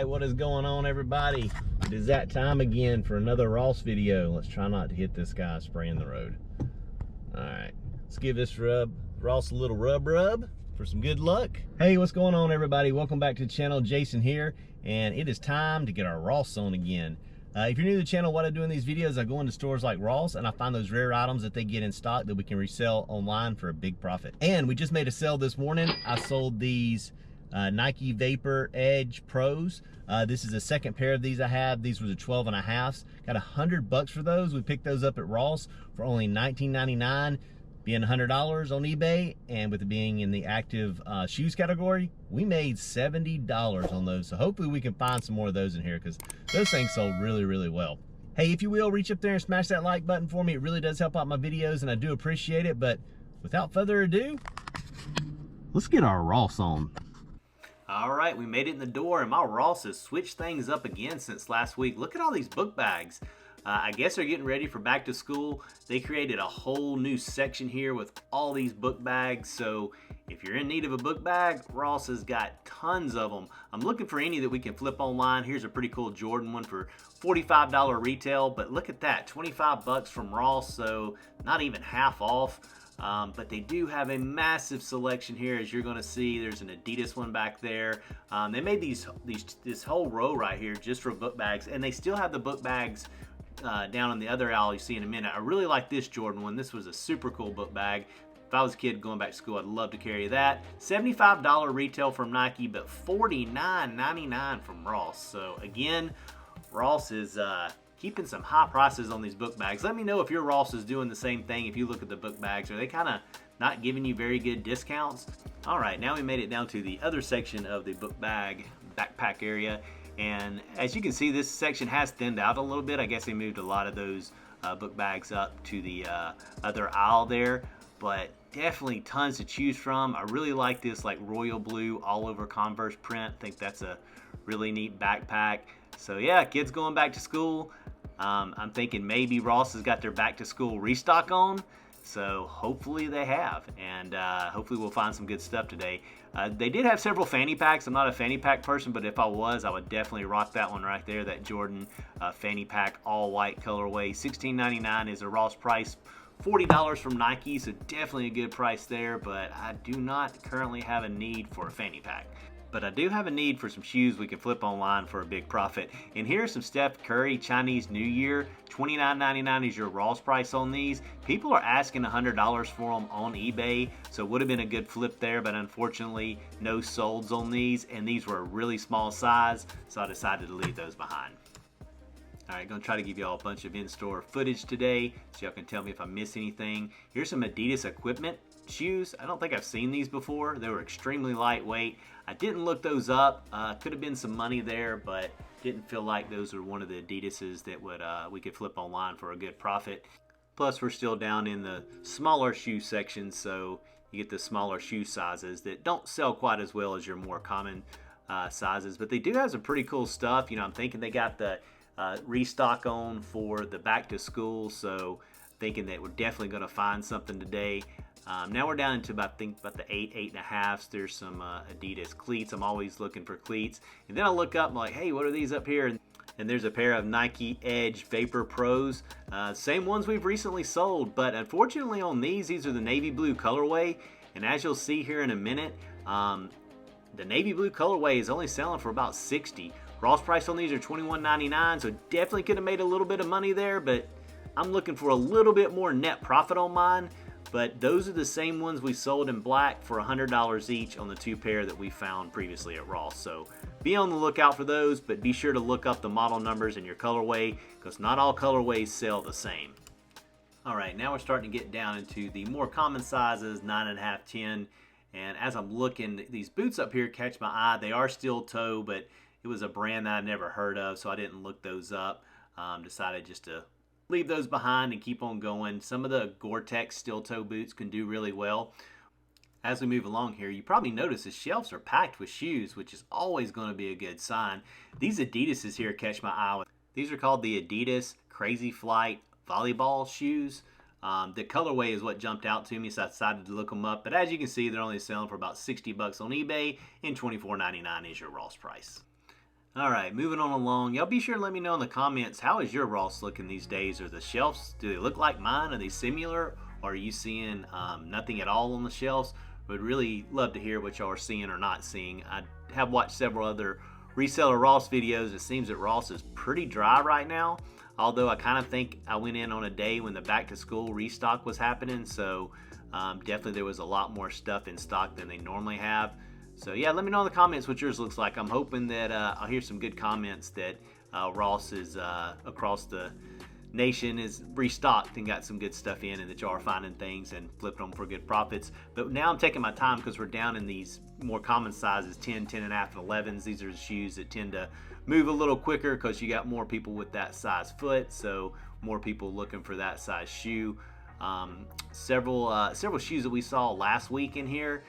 right, what is going on, everybody? It is that time again for another Ross video. Let's try not to hit this guy spraying the road. All right, let's give this Ross a little rub for some good luck. Hey, what's going on, everybody? Welcome back to the channel. Jason here, and it is time to get our Ross on again. If you're new to the channel, what I do in these videos, I go into stores like Ross and I find those rare items that they get in stock that we can resell online for a big profit. And we just made a sale this morning. I sold these Nike Vapor Edge Pros. This is the second pair of these I have. These were the 12.5s. Got $100 for those. We picked those up at Ross for only $19.99, being $100 on eBay, and with it being in the active shoes category, we made $70 on those. So hopefully we can find some more of those in here because those things sold really, really well. Hey, if you will, reach up there and smash that like button for me. It really does help out my videos and I do appreciate it. But without further ado, let's get our Ross on. All right, we made it in the door, and my Ross has switched things up again since last week. Look at all these book bags. I guess they're getting ready for back to school. They created a whole new section here with all these book bags. So if you're in need of a book bag, Ross has got tons of them. I'm looking for any that we can flip online. Here's a pretty cool Jordan one for $45 retail, but look at that, 25 bucks from Ross, so not even half off. But they do have a massive selection here, as you're going to see. There's an Adidas one back there. They made this whole row right here just for book bags, and they still have the book bags down in the other aisle you see in a minute. I really like this Jordan one. This was a super cool book bag. If I was a kid going back to school, I'd love to carry that. $75 retail from Nike, but $49.99 from Ross. So again, Ross is keeping some high prices on these book bags. Let me know if your Ross is doing the same thing. If you look at the book bags, are they kind of not giving you very good discounts? All right, now we made it down to the other section of the book bag backpack area. And as you can see, this section has thinned out a little bit. I guess they moved a lot of those book bags up to the other aisle there, but definitely tons to choose from. I really like this like royal blue all over Converse print. I think that's a really neat backpack. So yeah, kids going back to school. I'm thinking maybe Ross has got their back to school restock on. So hopefully they have, and hopefully we'll find some good stuff today. They did have several fanny packs. I'm not a fanny pack person, but if I was, I would definitely rock that one right there, that Jordan fanny pack all white colorway. $16.99 is a Ross price. $40 from Nike, so definitely a good price there, but I do not currently have a need for a fanny pack. But I do have a need for some shoes we can flip online for a big profit. And here's some Steph Curry Chinese New Year. $29.99 is your Ross price on these. People are asking $100 for them on eBay, so it would have been a good flip there, but unfortunately no solds on these, and these were a really small size, so I decided to leave those behind. All right, gonna try to give y'all a bunch of in-store footage today, so y'all can tell me if I miss anything. Here's some Adidas equipment shoes. I don't think I've seen these before. They were extremely lightweight. I didn't look those up. Could have been some money there, but didn't feel like those were one of the Adidases that would we could flip online for a good profit. Plus, we're still down in the smaller shoe section, so you get the smaller shoe sizes that don't sell quite as well as your more common sizes. But they do have some pretty cool stuff. You know, I'm thinking they got the restock on for the back to school, so thinking that we're definitely going to find something today. Now we're down into about the 8.5s. There's some Adidas cleats. I'm always looking for cleats. And then I look up, I'm like, hey, what are these up here? And there's a pair of Nike Edge Vapor Pros. Same ones we've recently sold, but unfortunately on these are the navy blue colorway. And as you'll see here in a minute, the navy blue colorway is only selling for about $60. Ross price on these are $21.99, so definitely could have made a little bit of money there, but I'm looking for a little bit more net profit on mine. But those are the same ones we sold in black for $100 each on the two pair that we found previously at Ross. So be on the lookout for those, but be sure to look up the model numbers and your colorway, because not all colorways sell the same. All right, now we're starting to get down into the more common sizes, 9.5, 10. And as I'm looking, these boots up here catch my eye. They are steel toe, but it was a brand that I never heard of, so I didn't look those up. Decided just to leave those behind and keep on going. Some of the Gore-Tex steel toe boots can do really well. As we move along here, you probably notice the shelves are packed with shoes, which is always going to be a good sign. These Adidases here catch my eye. These are called the Adidas Crazy Flight volleyball shoes. The colorway is what jumped out to me, so I decided to look them up. But as you can see, they're only selling for about $60 on eBay, and $24.99 is your Ross price. All right, moving on along. Y'all be sure to let me know in the comments, how is your Ross looking these days? Are the shelves, do they look like mine? Are they similar? Or are you seeing nothing at all on the shelves? Would really love to hear what y'all are seeing or not seeing. I have watched several other reseller Ross videos. It seems that Ross is pretty dry right now. Although I kind of think I went in on a day when the back to school restock was happening. So definitely there was a lot more stuff in stock than they normally have. So yeah, let me know in the comments what yours looks like. I'm hoping that I'll hear some good comments that Ross is across the nation is restocked and got some good stuff in, and that y'all are finding things and flipping them for good profits. But now I'm taking my time because we're down in these more common sizes, 10, 10 and a half, and 11s. These are the shoes that tend to move a little quicker because you got more people with that size foot, so more people looking for that size shoe. Several shoes that we saw last week in here.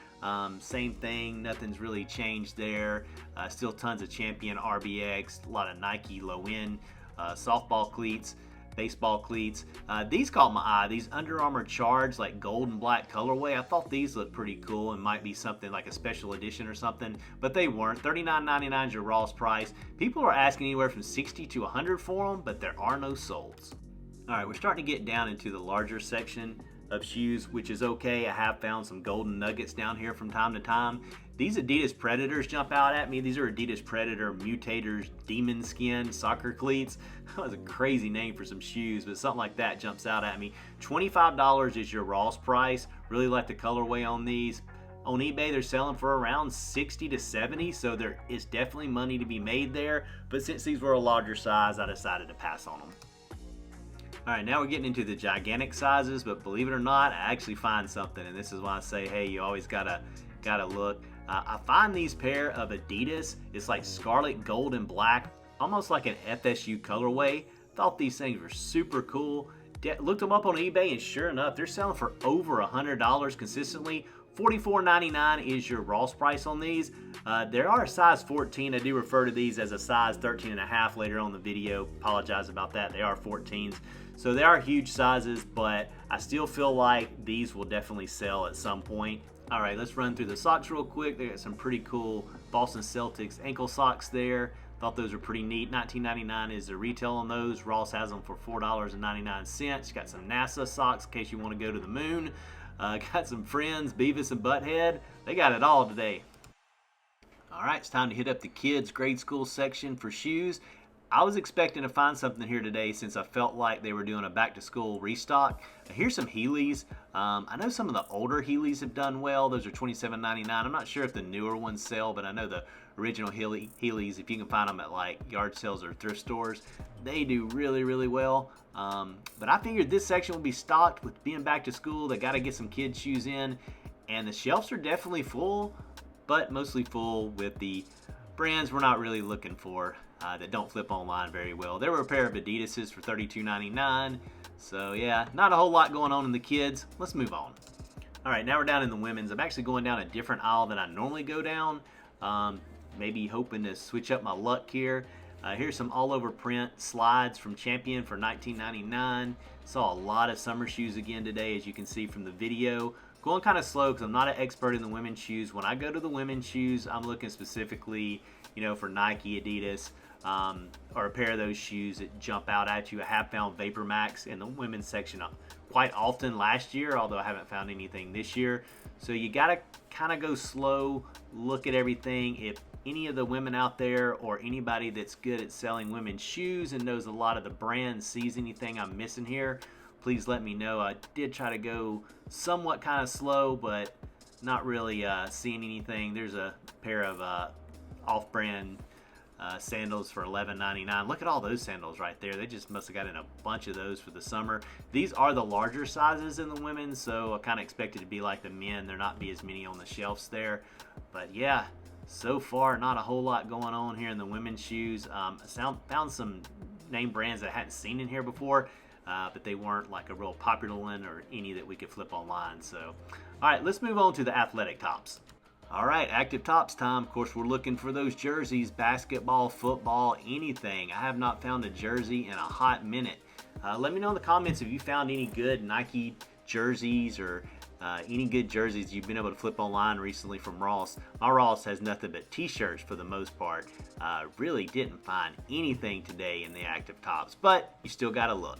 Same thing, nothing's really changed there. Still tons of Champion RBX, a lot of Nike low end, softball cleats, baseball cleats. These caught my eye. These Under Armour Charge, like gold and black colorway. I thought these looked pretty cool and might be something like a special edition or something, but they weren't. $39.99 is your Ross price. People are asking anywhere from $60 to $100 for them, but there are no solds. All right, we're starting to get down into the larger section of shoes, which is okay. I have found some golden nuggets down here from time to time. These Adidas Predators jump out at me. These are Adidas Predator Mutators Demon Skin Soccer Cleats. That was a crazy name for some shoes, but something like that jumps out at me. $25 is your Ross price. Really like the colorway on these. On eBay, they're selling for around $60 to $70, so there is definitely money to be made there. But since these were a larger size, I decided to pass on them. All right, now we're getting into the gigantic sizes, but believe it or not, I actually find something, and this is why I say, hey, you always gotta look. I find these pair of Adidas. It's like scarlet, gold, and black, almost like an FSU colorway. Thought these things were super cool. Looked them up on eBay, and sure enough, they're selling for over $100 consistently. $44.99 is your Ross price on these. There are a size 14. I do refer to these as a size 13 and a half later on the video. Apologize about that. They are 14s. So they are huge sizes, but I still feel like these will definitely sell at some point. All right, let's run through the socks real quick. They got some pretty cool Boston Celtics ankle socks there. Thought those were pretty neat. $19.99 is the retail on those. Ross has them for $4.99. Got some NASA socks in case you want to go to the moon. Got some Friends, Beavis and Butthead. They got it all today. All right, it's time to hit up the kids' grade school section for shoes. I was expecting to find something here today since I felt like they were doing a back-to-school restock. Here's some Heelys. I know some of the older Heelys have done well. Those are $27.99. I'm not sure if the newer ones sell, but I know the original Heelys, if you can find them at like yard sales or thrift stores, they do really, really well. But I figured this section will be stocked with being back to school. They got to get some kids' shoes in, and the shelves are definitely full, but mostly full with the brands we're not really looking for. That don't flip online very well. There were a pair of Adidas's for $32.99. So yeah, not a whole lot going on in the kids. Let's move on. All right, now we're down in the women's. I'm actually going down a different aisle than I normally go down. Maybe hoping to switch up my luck here. Here's some all-over print slides from Champion for $19.99. Saw a lot of summer shoes again today, as you can see from the video. Going kind of slow because I'm not an expert in the women's shoes. When I go to the women's shoes, I'm looking specifically, for Nike, Adidas, or a pair of those shoes that jump out at you. I have found Vapor Max in the women's section quite often last year, although I haven't found anything this year. So you got to kind of go slow, look at everything. If any of the women out there or anybody that's good at selling women's shoes and knows a lot of the brands sees anything I'm missing here, please let me know. I did try to go somewhat kind of slow, but not really seeing anything. There's a pair of off-brand sandals for $11.99. Look at all those sandals right there. They just must have got in a bunch of those for the summer. These are the larger sizes in the women, so I kind of expected to be like the men. There not be as many on the shelves there. But yeah, so far not a whole lot going on here in the women's shoes. Found some name brands that I hadn't seen in here before, but they weren't like a real popular one or any that we could flip online. So, all right, let's move on to the athletic tops. All right, active tops time. Of course, we're looking for those jerseys, basketball, football, anything. I have not found a jersey in a hot minute. Let me know in the comments if you found any good Nike jerseys or any good jerseys you've been able to flip online recently from Ross. My Ross has nothing but t-shirts for the most part. Really didn't find anything today in the active tops, but you still gotta look.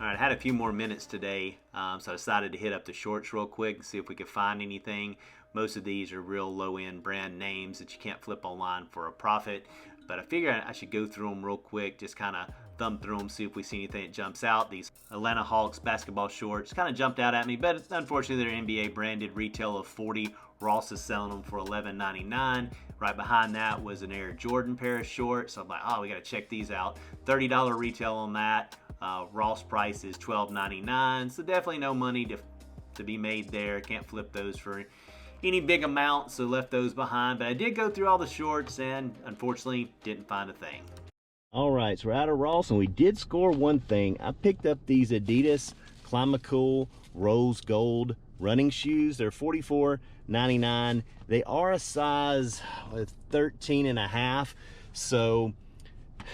All right, I had a few more minutes today, so I decided to hit up the shorts real quick and see if we could find anything. Most of these are real low-end brand names that you can't flip online for a profit, but I figured I should go through them real quick, just kind of thumb through them, see if we see anything that jumps out. These Atlanta Hawks basketball shorts kind of jumped out at me, but unfortunately they're NBA branded, retail of $40. Ross is selling them for $11.99. Right behind that was an Air Jordan pair of shorts. So I'm like, oh, we got to check these out. $30 retail on that. Ross price is $12.99. So definitely no money to be made there. Can't flip those for any big amount, so left those behind. But I did go through all the shorts and unfortunately didn't find a thing. All right, so we're out of Ross and we did score one thing. I picked up these Adidas Climacool Rose Gold running shoes. They're $44.99. They are a size 13.5, so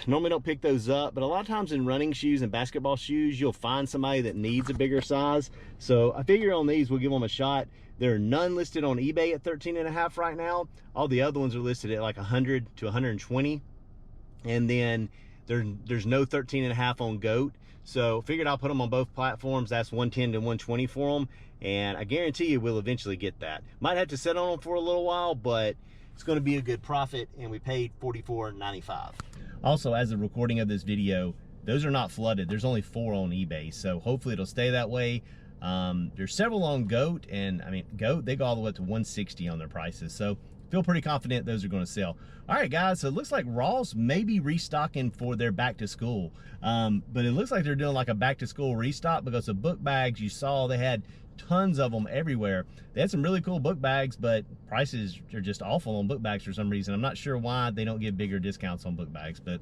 normally don't pick those up, but a lot of times in running shoes and basketball shoes, you'll find somebody that needs a bigger size. So I figure on these, we'll give them a shot. There are none listed on eBay at 13.5 right now. All the other ones are listed at like 100 to 120. And then there's no 13.5 on GOAT. So figured I'll put them on both platforms. That's 110 to 120 for them. And I guarantee you we'll eventually get that. Might have to sit on them for a little while, but it's going to be a good profit. And we paid $44.95. Also, as the recording of this video, those are not flooded. There's only 4 on eBay, so hopefully it'll stay that way. There's several on GOAT, and I mean, GOAT, they go all the way up to 160 on their prices, so feel pretty confident those are going to sell. All right, guys, so it looks like Ross may be restocking for their back to school, but it looks like they're doing like a back to school restock because the book bags you saw, they had tons of them everywhere. They had some really cool book bags, but prices are just awful on book bags for some reason. I'm not sure why they don't give bigger discounts on book bags, but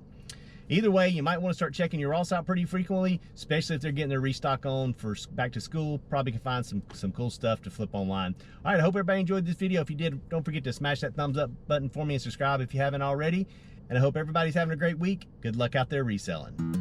either way, you might want to start checking your Ross out pretty frequently, especially if they're getting their restock on for back to school. Probably can find some cool stuff to flip online. All right, I hope everybody enjoyed this video. If you did, don't forget to smash that thumbs up button for me and subscribe if you haven't already. And I hope everybody's having a great week. Good luck out there reselling.